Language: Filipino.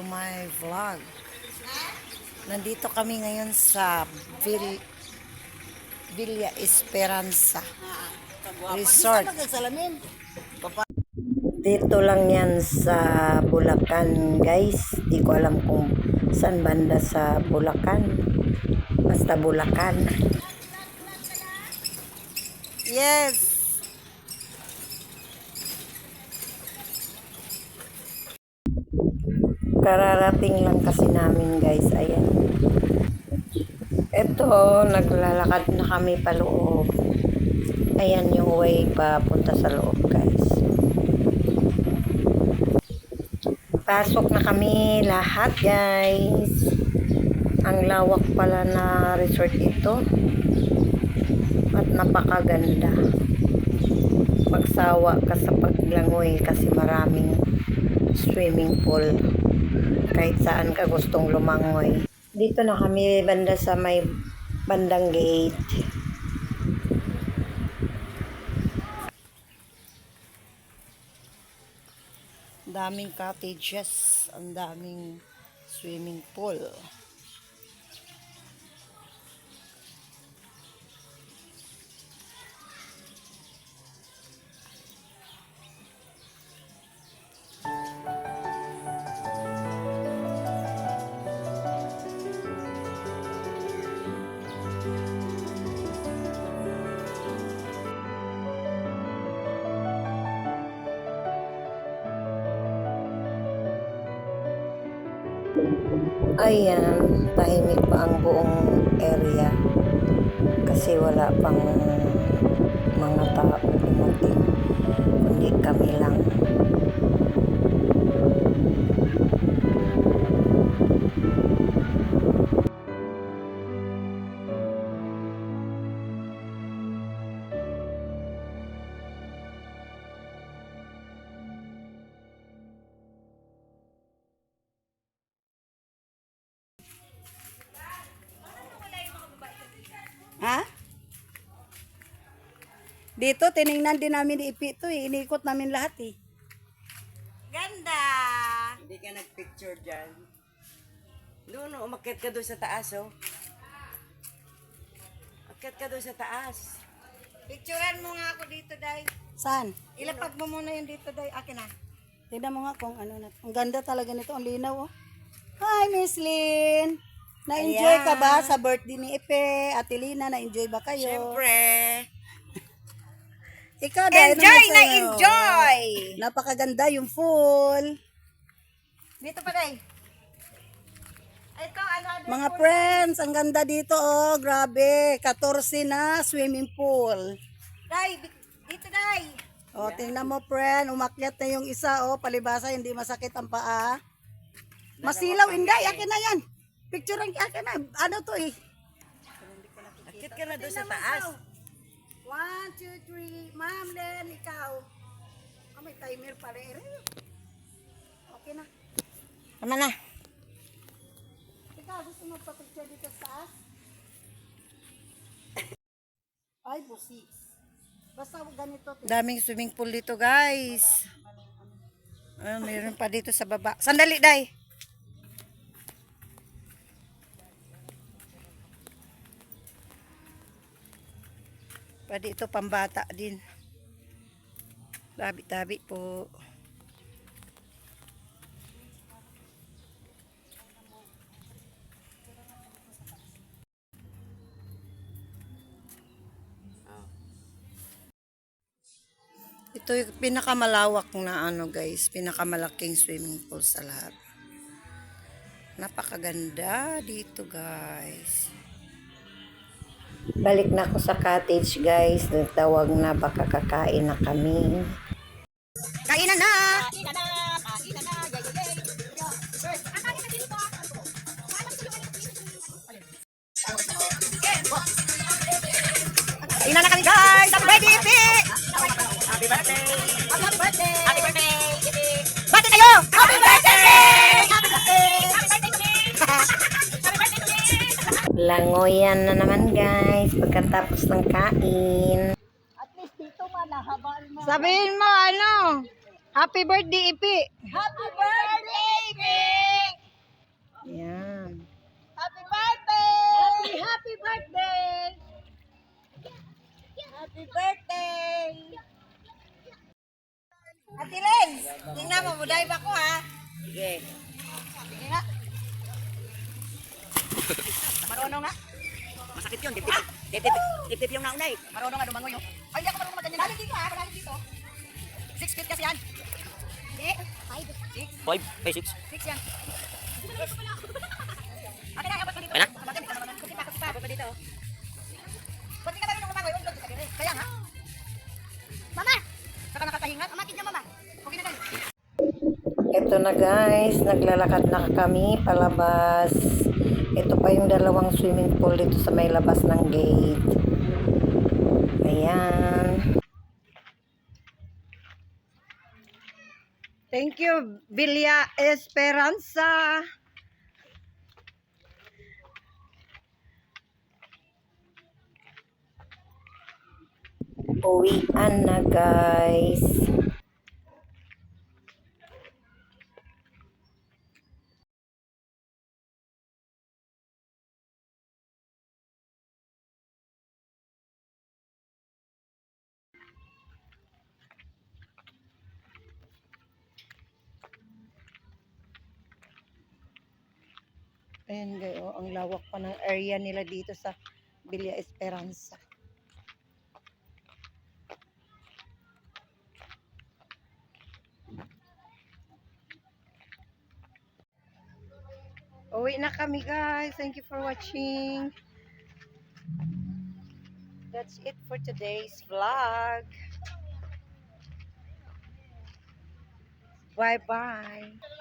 to my vlog. Nandito kami ngayon sa Villa Esperanza Resort. Dito lang yan sa Bulacan, guys. Di ko alam kung saan banda sa Bulacan. Basta Bulacan. Yes! Kararating lang kasi namin, guys. Ayan. Ito, naglalakad na kami pa loob. Ayan yung way papunta sa loob, guys. Pasok na kami lahat, guys. Ang lawak pala na resort ito. At napakaganda. Magsawa ka sa paglangoy kasi maraming swimming pool. Kahit saan ka gustong lumangoy. Dito na kami banda sa may bandang gate. Daming cottages, ang daming swimming pool. Ayan, tahimik pa ang buong area kasi wala pang mga tao dumating, kundi kami lang. Ha? Dito, tiningnan din namin ni Ipi ito eh. Inikot namin lahat eh. Ganda! Hindi ka nagpicture dyan. Doon, umakyat ka doon sa taas, oh. Akyat ka doon sa taas. Picturean mo nga ako dito, Day. Saan? Ilapag mo muna yung dito, Day. Akin na. Tignan mo nga kung ano na. Ang ganda talaga nito. Ang linaw oh. Hi, Miss Lynn! Na-enjoy Ayan. ka ba sa birthday ni Ipe? Ate Lina, na-enjoy ba kayo? Siyempre. Ikaw dahil Enjoy naman na sa'yo. enjoy! Napakaganda yung pool. Dito pa, Day. Ito, ano? Mga friends, ang ganda dito oh. Grabe. 14 na swimming pool. Day, dito, Day. O, tingnan mo, friend. Umakyat na yung isa, o. Palibasa, hindi masakit ang paa. Masilaw, hindi. Akin na yan. Picture ang akin na. Ano to eh? Akyat ka na doon sa taas. 1, 2, 3. Ma'am, Len, ikaw. Oh, may timer pala. Okay na. Tama na. Ikaw, gusto mo pa-picture dito sa taas? Ay, busis. Basta ganito. Daming swimming pool dito, guys. Mayroon pa dito sa baba. Sandali, Day. Pwede ito pambata din. Tabi-tabi po. Ito yung pinakamalawak na ano, guys, pinakamalaking swimming pool sa lahat. Napakaganda dito, guys. Balik na ako sa cottage, guys. Nagtawag na, baka kakain na kami. Kainan na! Kainan na! Kainan na! Yay, yay, yay! Kainan na kami, guys! I'm ready, Pi! Happy birthday! Happy birthday! Happy birthday! Bati kayo! Happy birthday! Happy birthday! Langoyan na naman, guys, pagkatapos ng kain. At least dito man, nahabaan mo. Sabihin mo, ano? Happy birthday, Ipi! Happy birthday, Ipi! Mag-dive ako ha. Sige. Sige nga. Marunong nga. Masakit yun. Tip-tip yung nauna eh. Marunong nga dumangoy oh. Ay, hindi ako marunong magganyan. Dali dito ha, dali dito. 6 feet kasi yan. Hindi. 5. 5, 6. 6 yan. Akin na, abot ko dito. Ayan na. Abot pa dito. Ba't di ka marunong lumangoy? Kaya nga. Mama! Saka nakatahinga. Amakit niya mama. Okay na dali. Ito na guys, naglalakad na kami palabas. Ito pa yung dalawang swimming pool dito sa may labas ng gate. Ayan. Thank you, Villa Esperanza. Uwian na guys. Ayan guys, oh, ang lawak pa ng area nila dito sa Villa Esperanza. Uwi na kami guys. Thank you for watching. That's it for today's vlog. Bye-bye.